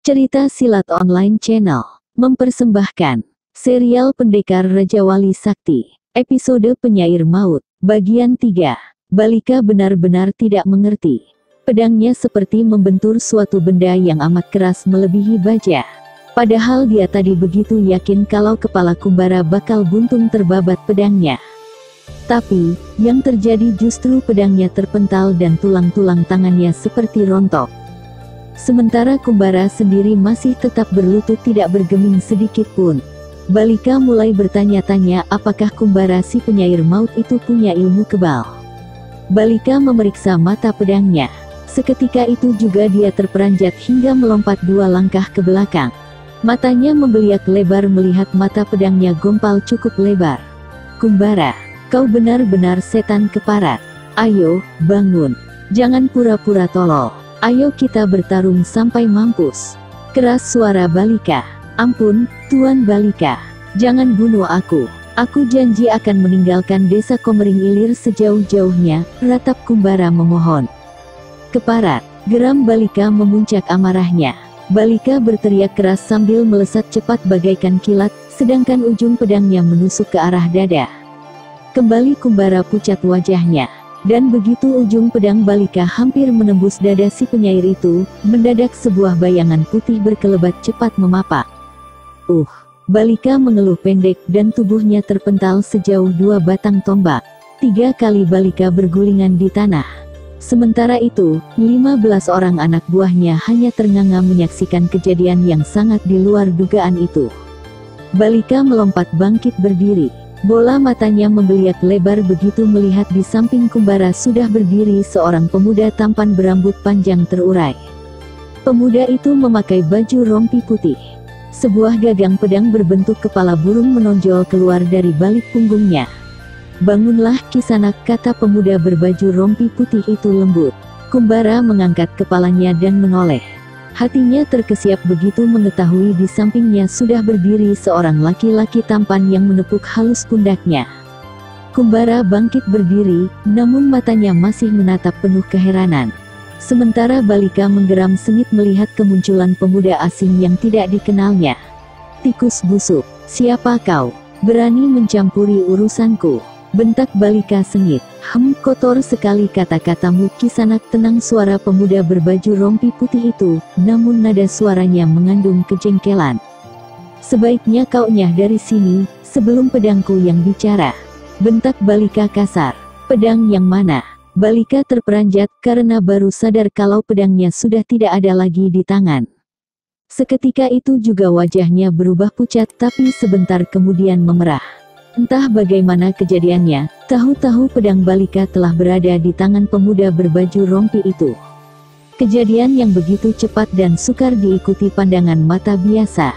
Cerita Silat Online Channel mempersembahkan serial Pendekar Raja Wali Sakti, episode Penyair Maut, bagian 3. Balika benar-benar tidak mengerti. Pedangnya seperti membentur suatu benda yang amat keras melebihi baja. Padahal dia tadi begitu yakin kalau kepala Kumbara bakal buntung terbabat pedangnya. Tapi, yang terjadi justru pedangnya terpental dan tulang-tulang tangannya seperti rontok. Sementara Kumbara sendiri masih tetap berlutut tidak bergeming sedikit pun. Balika mulai bertanya-tanya apakah Kumbara si penyair maut itu punya ilmu kebal. Balika memeriksa mata pedangnya. Seketika itu juga dia terperanjat hingga melompat 2 langkah ke belakang. Matanya membeliak lebar melihat mata pedangnya gompal cukup lebar. "Kumbara, kau benar-benar setan keparat. Ayo, bangun. Jangan pura-pura tolol. Ayo kita bertarung sampai mampus." Keras suara Balika. "Ampun, Tuan Balika. Jangan bunuh aku. Aku janji akan meninggalkan desa Komering Ilir sejauh-jauhnya," ratap Kumbara memohon. "Keparat!" geram Balika memuncak amarahnya. Balika berteriak keras sambil melesat cepat bagaikan kilat, sedangkan ujung pedangnya menusuk ke arah dada. Kembali Kumbara pucat wajahnya. Dan begitu ujung pedang Balika hampir menembus dada si penyair itu, mendadak sebuah bayangan putih berkelebat cepat memapak. Balika mengeluh pendek dan tubuhnya terpental sejauh 2 batang tombak. 3 kali Balika bergulingan di tanah. Sementara itu, 15 orang anak buahnya hanya ternganga menyaksikan kejadian yang sangat di luar dugaan itu. Balika melompat bangkit berdiri. Bola matanya membeliak lebar begitu melihat di samping Kumbara sudah berdiri seorang pemuda tampan berambut panjang terurai. Pemuda itu memakai baju rompi putih. Sebuah gagang pedang berbentuk kepala burung menonjol keluar dari balik punggungnya. "Bangunlah Kisanak," kata pemuda berbaju rompi putih itu lembut. Kumbara mengangkat kepalanya dan menoleh. Hatinya terkesiap begitu mengetahui di sampingnya sudah berdiri seorang laki-laki tampan yang menepuk halus pundaknya. Kumbara bangkit berdiri, namun matanya masih menatap penuh keheranan. Sementara Balika menggeram sengit melihat kemunculan pemuda asing yang tidak dikenalnya. "Tikus busuk, siapa kau? Berani mencampuri urusanku?" bentak Balika sengit. Kotor sekali kata-katamu Kisanak," tenang suara pemuda berbaju rompi putih itu, namun nada suaranya mengandung kejengkelan. "Sebaiknya kau nyah dari sini, sebelum pedangku yang bicara," bentak Balika kasar. "Pedang yang mana?" Balika terperanjat karena baru sadar kalau pedangnya sudah tidak ada lagi di tangan. Seketika itu juga wajahnya berubah pucat tapi sebentar kemudian memerah. Entah bagaimana kejadiannya, tahu-tahu pedang Balika telah berada di tangan pemuda berbaju rompi itu. Kejadian yang begitu cepat dan sukar diikuti pandangan mata biasa.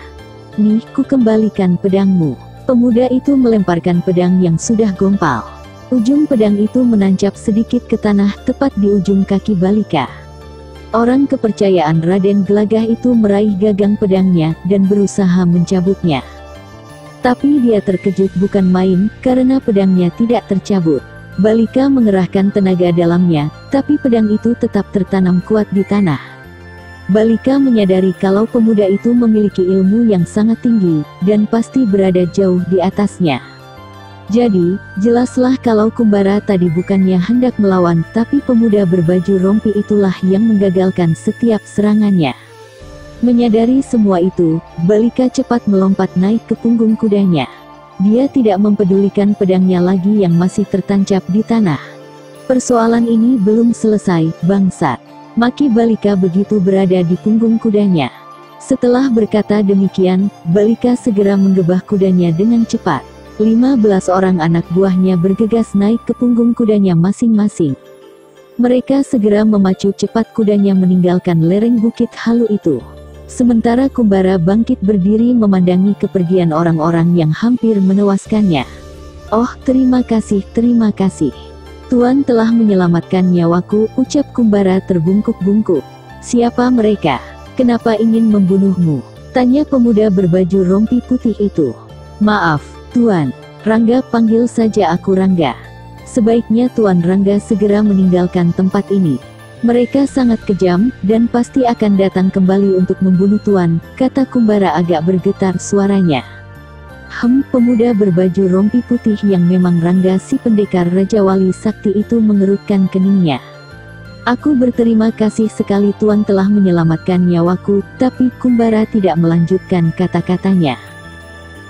"Nih, ku kembalikan pedangmu." Pemuda itu melemparkan pedang yang sudah gompal. Ujung pedang itu menancap sedikit ke tanah tepat di ujung kaki Balika. Orang kepercayaan Raden Gelagah itu meraih gagang pedangnya dan berusaha mencabutnya. Tapi dia terkejut bukan main, karena pedangnya tidak tercabut. Balika mengerahkan tenaga dalamnya, tapi pedang itu tetap tertanam kuat di tanah. Balika menyadari kalau pemuda itu memiliki ilmu yang sangat tinggi, dan pasti berada jauh di atasnya. Jadi, jelaslah kalau Kumbara tadi bukannya hendak melawan, tapi pemuda berbaju rompi itulah yang menggagalkan setiap serangannya. Menyadari semua itu, Balika cepat melompat naik ke punggung kudanya. Dia tidak mempedulikan pedangnya lagi yang masih tertancap di tanah. "Persoalan ini belum selesai, bangsat," maki Balika begitu berada di punggung kudanya. Setelah berkata demikian, Balika segera menggebah kudanya dengan cepat. 15 orang anak buahnya bergegas naik ke punggung kudanya masing-masing. Mereka segera memacu cepat kudanya meninggalkan lereng bukit halu itu. Sementara Kumbara bangkit berdiri memandangi kepergian orang-orang yang hampir menewaskannya. "Oh, terima kasih, terima kasih. Tuan telah menyelamatkan nyawaku," ucap Kumbara terbungkuk-bungkuk. "Siapa mereka? Kenapa ingin membunuhmu?" tanya pemuda berbaju rompi putih itu. "Maaf, Tuan. Rangga, panggil saja aku Rangga. Sebaiknya Tuan Rangga segera meninggalkan tempat ini." Mereka sangat kejam, dan pasti akan datang kembali untuk membunuh Tuan, kata Kumbara agak bergetar suaranya. Pemuda berbaju rompi putih yang memang Rangga si pendekar Raja Wali Sakti itu mengerutkan keningnya. Aku berterima kasih sekali Tuan telah menyelamatkan nyawaku, tapi Kumbara tidak melanjutkan kata-katanya.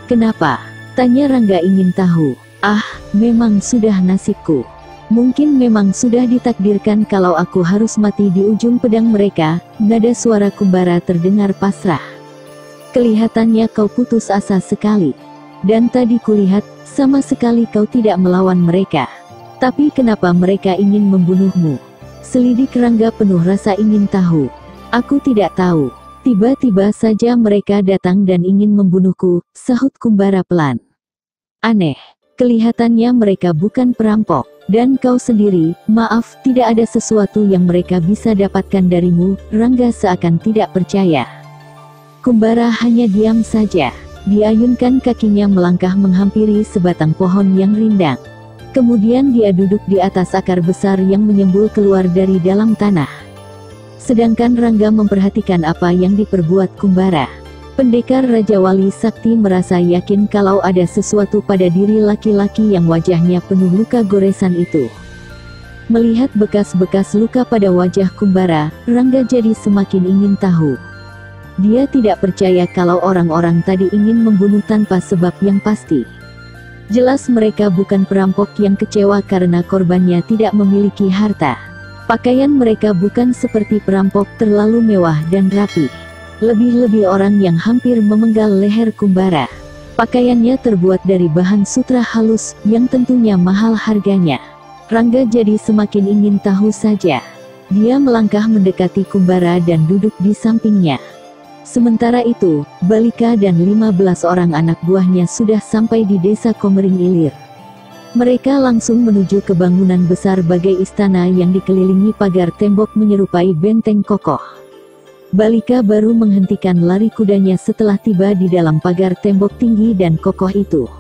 Kenapa? Tanya Rangga ingin tahu. Memang sudah nasibku. Mungkin memang sudah ditakdirkan kalau aku harus mati di ujung pedang mereka, nada suara Kumbara terdengar pasrah. Kelihatannya kau putus asa sekali. Dan tadi kulihat, sama sekali kau tidak melawan mereka. Tapi kenapa mereka ingin membunuhmu? Selidik Rangga penuh rasa ingin tahu. Aku tidak tahu. Tiba-tiba saja mereka datang dan ingin membunuhku, sahut Kumbara pelan. Aneh. Kelihatannya mereka bukan perampok. Dan kau sendiri, maaf, tidak ada sesuatu yang mereka bisa dapatkan darimu. Rangga seakan tidak percaya. Kumbara hanya diam saja. Diayunkan kakinya melangkah menghampiri sebatang pohon yang rindang. Kemudian dia duduk di atas akar besar yang menyembul keluar dari dalam tanah. Sedangkan Rangga memperhatikan apa yang diperbuat Kumbara. Pendekar Raja Wali Sakti merasa yakin kalau ada sesuatu pada diri laki-laki yang wajahnya penuh luka goresan itu. Melihat bekas-bekas luka pada wajah Kumbara, Rangga jadi semakin ingin tahu. Dia tidak percaya kalau orang-orang tadi ingin membunuh tanpa sebab yang pasti. Jelas mereka bukan perampok yang kecewa karena korbannya tidak memiliki harta. Pakaian mereka bukan seperti perampok terlalu mewah dan rapi. Lebih-lebih orang yang hampir memenggal leher Kumbara. Pakaiannya terbuat dari bahan sutra halus, yang tentunya mahal harganya. Rangga jadi semakin ingin tahu saja. Dia melangkah mendekati Kumbara dan duduk di sampingnya. Sementara itu, Balika dan 15 orang anak buahnya sudah sampai di desa Komering Ilir. Mereka langsung menuju ke bangunan besar bagai istana yang dikelilingi pagar tembok menyerupai benteng kokoh. Balika baru menghentikan lari kudanya setelah tiba di dalam pagar tembok tinggi dan kokoh itu.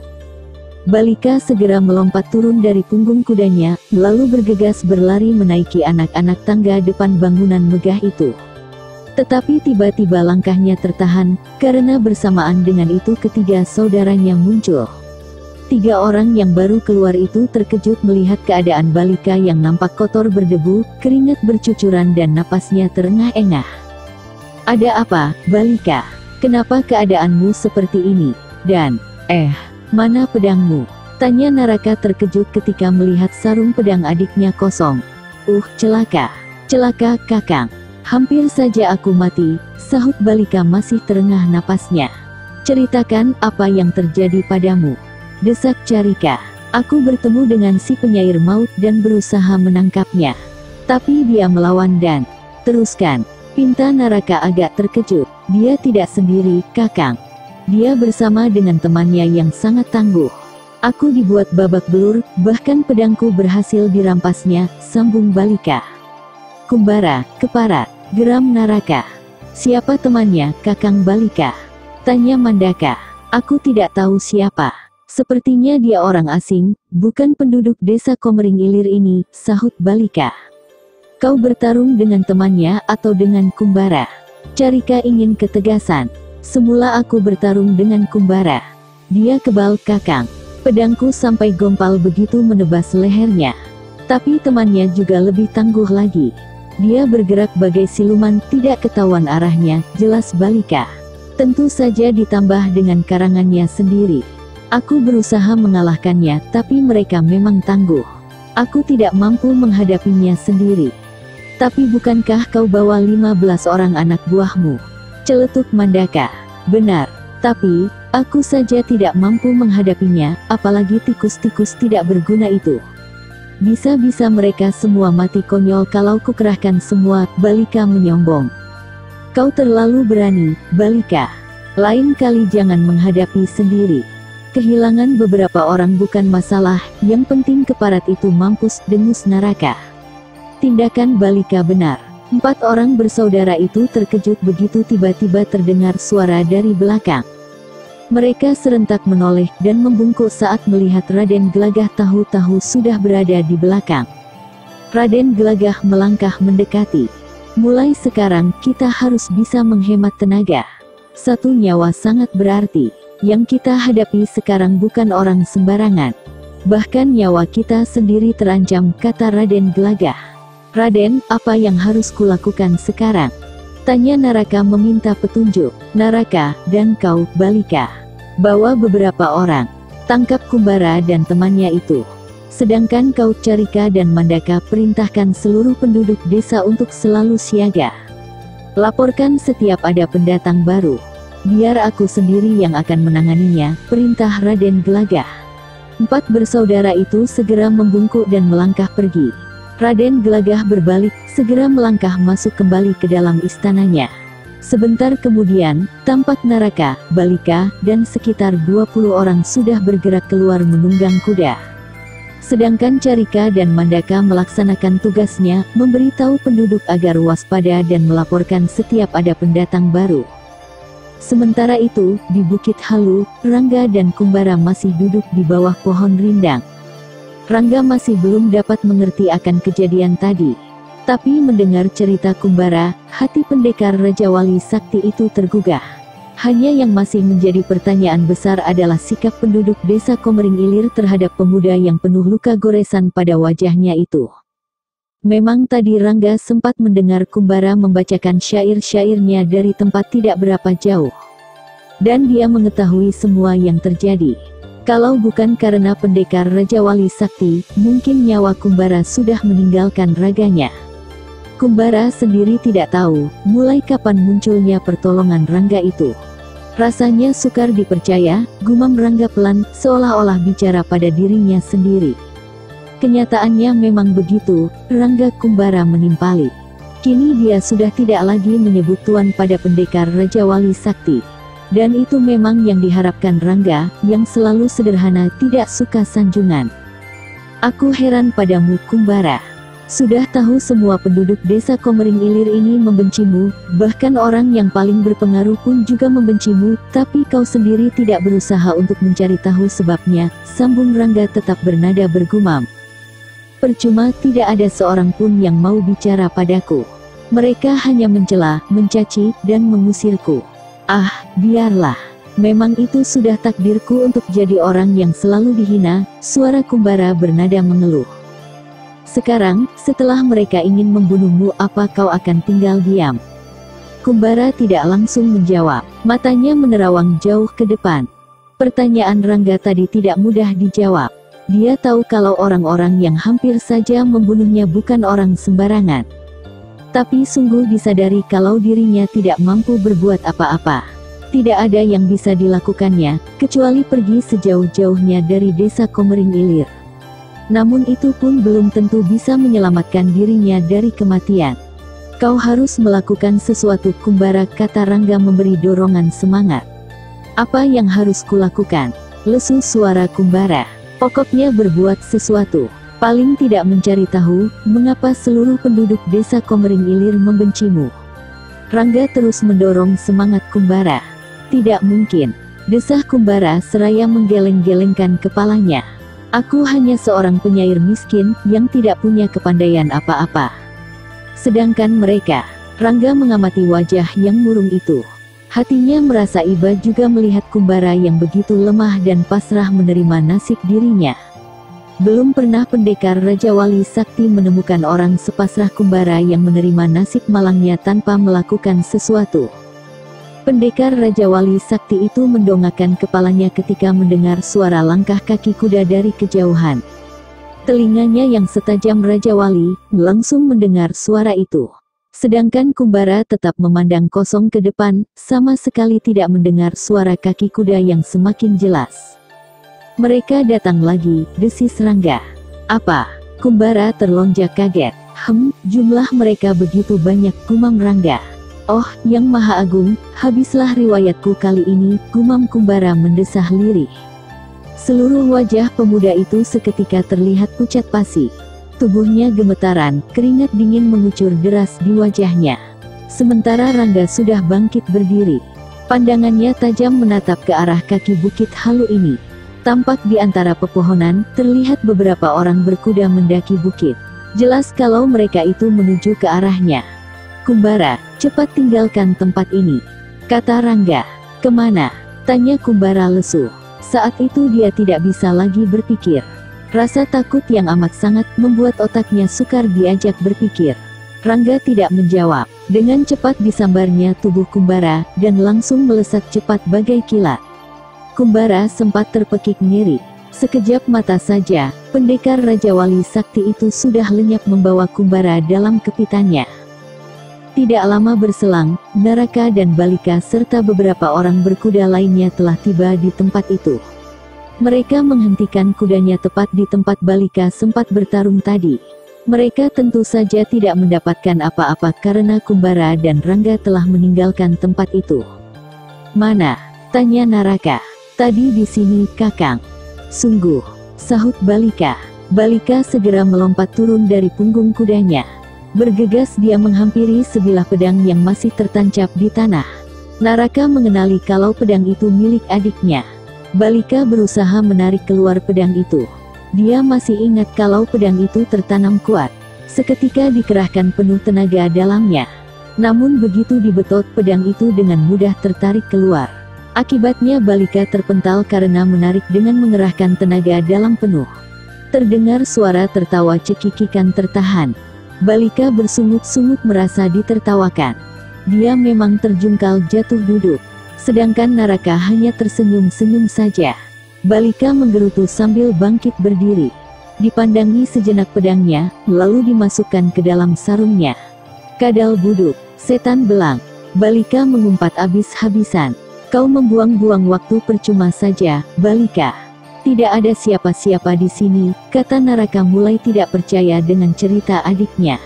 Balika segera melompat turun dari punggung kudanya, lalu bergegas berlari menaiki anak-anak tangga depan bangunan megah itu. Tetapi tiba-tiba langkahnya tertahan, karena bersamaan dengan itu ketiga saudaranya muncul. 3 orang yang baru keluar itu terkejut melihat keadaan Balika yang nampak kotor berdebu, keringat bercucuran dan napasnya terengah-engah. Ada apa, Balika? Kenapa keadaanmu seperti ini? Dan, mana pedangmu? Tanya Naraka terkejut ketika melihat sarung pedang adiknya kosong. Celaka. Celaka, Kakang. Hampir saja aku mati, sahut Balika masih terengah napasnya. Ceritakan apa yang terjadi padamu. Desak Carika. Aku bertemu dengan si penyair maut dan berusaha menangkapnya. Tapi dia melawan dan... Teruskan. Pinta Naraka agak terkejut. Dia tidak sendiri, Kakang. Dia bersama dengan temannya yang sangat tangguh. Aku dibuat babak belur, bahkan pedangku berhasil dirampasnya, sambung Balika. Kumbara, keparat, geram Naraka. Siapa temannya, Kakang Balika? Tanya Mandaka. Aku tidak tahu siapa. Sepertinya dia orang asing, bukan penduduk desa Komering Ilir ini, sahut Balika. Kau bertarung dengan temannya atau dengan Kumbara? Carika ingin ketegasan. Semula aku bertarung dengan Kumbara. Dia kebal, Kakang. Pedangku sampai gompal begitu menebas lehernya. Tapi temannya juga lebih tangguh lagi. Dia bergerak bagai siluman, tidak ketahuan arahnya, jelas Balika. Tentu saja ditambah dengan karangannya sendiri. Aku berusaha mengalahkannya, tapi mereka memang tangguh. Aku tidak mampu menghadapinya sendiri. Tapi bukankah kau bawa 15 orang anak buahmu? Celetuk Mandaka. Benar. Tapi, aku saja tidak mampu menghadapinya, apalagi tikus-tikus tidak berguna itu. Bisa-bisa mereka semua mati konyol kalau kukerahkan semua, Balika menyombong. Kau terlalu berani, Balika. Lain kali jangan menghadapi sendiri. Kehilangan beberapa orang bukan masalah, yang penting keparat itu mampus, dengus Naraka. Tindakan Balika benar. 4 orang bersaudara itu terkejut begitu tiba-tiba terdengar suara dari belakang. Mereka serentak menoleh dan membungkuk saat melihat Raden Gelagah Tahu-Tahu sudah berada di belakang. Raden gelagah melangkah mendekati. Mulai sekarang kita harus bisa menghemat tenaga. Satu nyawa sangat berarti. Yang kita hadapi sekarang bukan orang sembarangan. Bahkan nyawa kita sendiri terancam, kata Raden gelagah. Raden, apa yang harus kulakukan sekarang? Tanya Naraka meminta petunjuk. Naraka, dan kau, Balika. Bawa beberapa orang. Tangkap Kumbara dan temannya itu. Sedangkan kau, Carika dan Mandaka, perintahkan seluruh penduduk desa untuk selalu siaga. Laporkan setiap ada pendatang baru. Biar aku sendiri yang akan menanganinya, perintah Raden gelagah. 4 bersaudara itu segera membungkuk dan melangkah pergi. Raden gelagah berbalik, segera melangkah masuk kembali ke dalam istananya. Sebentar kemudian, tampak Naraka, Balika, dan sekitar 20 orang sudah bergerak keluar menunggang kuda. Sedangkan Carika dan Mandaka melaksanakan tugasnya, memberitahu penduduk agar waspada dan melaporkan setiap ada pendatang baru. Sementara itu, di Bukit Halu, Rangga dan Kumbara masih duduk di bawah pohon rindang. Rangga masih belum dapat mengerti akan kejadian tadi. Tapi mendengar cerita Kumbara, hati pendekar Raja Wali Sakti itu tergugah. Hanya yang masih menjadi pertanyaan besar adalah sikap penduduk desa Komering Ilir terhadap pemuda yang penuh luka goresan pada wajahnya itu. Memang tadi Rangga sempat mendengar Kumbara membacakan syair-syairnya dari tempat tidak berapa jauh. Dan dia mengetahui semua yang terjadi. Kalau bukan karena pendekar Raja Wali Sakti, mungkin nyawa Kumbara sudah meninggalkan raganya. Kumbara sendiri tidak tahu, mulai kapan munculnya pertolongan Rangga itu. Rasanya sukar dipercaya, gumam Rangga pelan, seolah-olah bicara pada dirinya sendiri. Kenyataannya memang begitu, Rangga Kumbara menimpali. Kini dia sudah tidak lagi menyebut tuan pada pendekar Raja Wali Sakti. Dan itu memang yang diharapkan Rangga, yang selalu sederhana, tidak suka sanjungan. Aku heran padamu Kumbara. Sudah tahu semua penduduk desa Komering Ilir ini membencimu, bahkan orang yang paling berpengaruh pun juga membencimu, tapi kau sendiri tidak berusaha untuk mencari tahu sebabnya, sambung Rangga tetap bernada bergumam. Percuma, tidak ada seorang pun yang mau bicara padaku. Mereka hanya mencela, mencaci, dan mengusirku. Ah, biarlah. Memang itu sudah takdirku untuk jadi orang yang selalu dihina, suara Kumbara bernada mengeluh. Sekarang, setelah mereka ingin membunuhmu, apa kau akan tinggal diam? Kumbara tidak langsung menjawab, matanya menerawang jauh ke depan. Pertanyaan Rangga tadi tidak mudah dijawab. Dia tahu kalau orang-orang yang hampir saja membunuhnya bukan orang sembarangan. Tapi sungguh disadari kalau dirinya tidak mampu berbuat apa-apa. Tidak ada yang bisa dilakukannya, kecuali pergi sejauh-jauhnya dari desa Komering Ilir. Namun itu pun belum tentu bisa menyelamatkan dirinya dari kematian. Kau harus melakukan sesuatu Kumbara, kata Rangga memberi dorongan semangat. Apa yang harus kulakukan? Lesu suara Kumbara. Pokoknya berbuat sesuatu. Paling tidak mencari tahu, mengapa seluruh penduduk desa Komering Ilir membencimu. Rangga terus mendorong semangat Kumbara. Tidak mungkin. Desah Kumbara seraya menggeleng-gelengkan kepalanya. Aku hanya seorang penyair miskin, yang tidak punya kepandaian apa-apa. Sedangkan mereka, Rangga mengamati wajah yang murung itu. Hatinya merasa iba juga melihat Kumbara yang begitu lemah dan pasrah menerima nasib dirinya. Belum pernah pendekar Raja Wali Sakti menemukan orang sepasrah Kumbara yang menerima nasib malangnya tanpa melakukan sesuatu. Pendekar Raja Wali Sakti itu mendongakkan kepalanya ketika mendengar suara langkah kaki kuda dari kejauhan. Telinganya yang setajam Raja Wali, langsung mendengar suara itu. Sedangkan Kumbara tetap memandang kosong ke depan, sama sekali tidak mendengar suara kaki kuda yang semakin jelas. Mereka datang lagi, desis Rangga. Apa? Kumbara terlonjak kaget. Jumlah mereka begitu banyak, gumam Rangga. Oh, Yang Maha Agung, habislah riwayatku kali ini, gumam Kumbara mendesah lirih. Seluruh wajah pemuda itu seketika terlihat pucat pasi. Tubuhnya gemetaran, keringat dingin mengucur deras di wajahnya. Sementara Rangga sudah bangkit berdiri. Pandangannya tajam menatap ke arah kaki Bukit Halu ini. Tampak di antara pepohonan, terlihat beberapa orang berkuda mendaki bukit. Jelas kalau mereka itu menuju ke arahnya. "Kumbara, cepat tinggalkan tempat ini," kata Rangga. "Kemana?" tanya Kumbara lesu. Saat itu dia tidak bisa lagi berpikir. Rasa takut yang amat sangat membuat otaknya sukar diajak berpikir. Rangga tidak menjawab. Dengan cepat disambarnya tubuh Kumbara, dan langsung melesat cepat bagai kilat. Kumbara sempat terpekik nyeri. Sekejap mata saja, pendekar Raja Wali Sakti itu sudah lenyap membawa Kumbara dalam kepitannya. Tidak lama berselang, Naraka dan Balika serta beberapa orang berkuda lainnya telah tiba di tempat itu. Mereka menghentikan kudanya tepat di tempat Balika sempat bertarung tadi. Mereka tentu saja tidak mendapatkan apa-apa karena Kumbara dan Rangga telah meninggalkan tempat itu. "Mana?" tanya Naraka. "Tadi di sini, Kakang." "Sungguh," sahut Balika. Balika segera melompat turun dari punggung kudanya. Bergegas dia menghampiri sebilah pedang yang masih tertancap di tanah. Naraka mengenali kalau pedang itu milik adiknya. Balika berusaha menarik keluar pedang itu. Dia masih ingat kalau pedang itu tertanam kuat. Seketika dikerahkan penuh tenaga dalamnya. Namun begitu dibetot pedang itu dengan mudah tertarik keluar. Akibatnya Balika terpental karena menarik dengan mengerahkan tenaga dalam penuh. Terdengar suara tertawa cekikikan tertahan. Balika bersungut-sungut merasa ditertawakan. Dia memang terjungkal jatuh duduk. Sedangkan Naraka hanya tersenyum-senyum saja. Balika menggerutu sambil bangkit berdiri. Dipandangi sejenak pedangnya, lalu dimasukkan ke dalam sarungnya. "Kadal buduk, setan belang." Balika mengumpat habis-habisan. "Kau membuang-buang waktu percuma saja, Balika." "Tidak ada siapa-siapa di sini," kata Naraka mulai tidak percaya dengan cerita adiknya.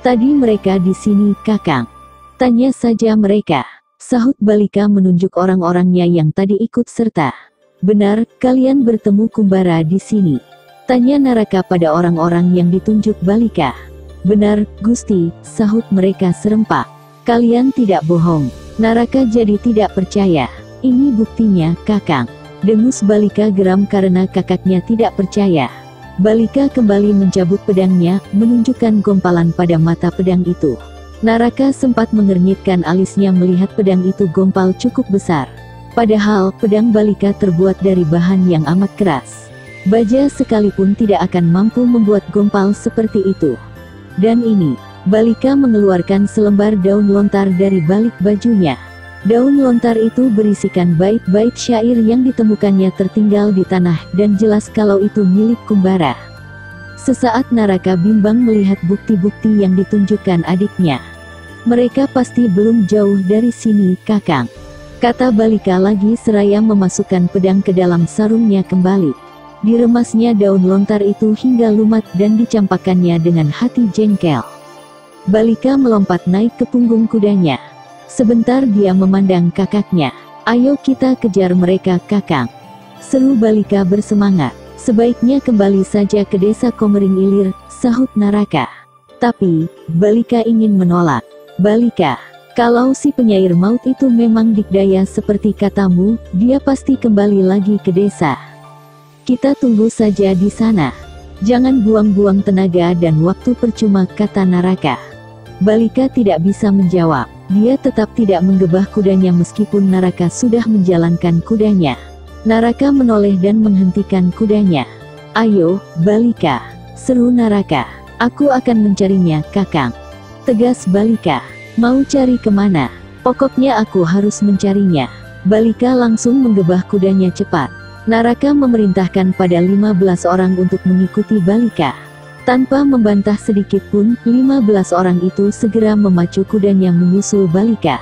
"Tadi mereka di sini, Kakang." "Tanya saja mereka," sahut Balika menunjuk orang-orangnya yang tadi ikut serta. "Benar, kalian bertemu Kumbara di sini?" tanya Naraka pada orang-orang yang ditunjuk Balika. "Benar, Gusti," sahut mereka serempak. "Kalian tidak bohong." Naraka jadi tidak percaya. "Ini buktinya, Kakang," dengus Balika geram karena kakaknya tidak percaya. Balika kembali mencabut pedangnya, menunjukkan gompalan pada mata pedang itu. Naraka sempat mengernyitkan alisnya melihat pedang itu gompal cukup besar. Padahal, pedang Balika terbuat dari bahan yang amat keras. Baja sekalipun tidak akan mampu membuat gompal seperti itu. Dan ini, Balika mengeluarkan selembar daun lontar dari balik bajunya. Daun lontar itu berisikan bait-bait syair yang ditemukannya tertinggal di tanah dan jelas kalau itu milik Kumbara. Sesaat Naraka bimbang melihat bukti-bukti yang ditunjukkan adiknya. "Mereka pasti belum jauh dari sini, Kakang," kata Balika lagi seraya memasukkan pedang ke dalam sarungnya kembali. Diremasnya daun lontar itu hingga lumat dan dicampakkannya dengan hati jengkel. Balika melompat naik ke punggung kudanya. Sebentar dia memandang kakaknya. "Ayo kita kejar mereka, Kakang," seru Balika bersemangat. "Sebaiknya kembali saja ke desa Komering Ilir," sahut Naraka. Tapi, Balika ingin menolak. "Balika, kalau si penyair maut itu memang dikdaya seperti katamu, dia pasti kembali lagi ke desa. Kita tunggu saja di sana. Jangan buang-buang tenaga dan waktu percuma," kata Naraka. Balika tidak bisa menjawab. Dia tetap tidak menggebah kudanya meskipun Naraka sudah menjalankan kudanya. Naraka menoleh dan menghentikan kudanya. "Ayo, Balika," seru Naraka. "Aku akan mencarinya, Kakang," tegas Balika. "Mau cari kemana? Pokoknya aku harus mencarinya." Balika langsung menggebah kudanya cepat. Naraka memerintahkan pada 15 orang untuk mengikuti Balika. Tanpa membantah sedikit pun, 15 orang itu segera memacu kudanya menyusul Balika.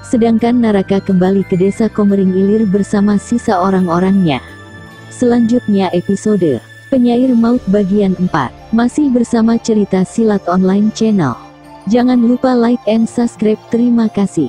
Sedangkan Naraka kembali ke desa Komering Ilir bersama sisa orang-orangnya. Selanjutnya episode Penyair Maut bagian 4, masih bersama cerita Silat Online Channel. Jangan lupa like and subscribe. Terima kasih.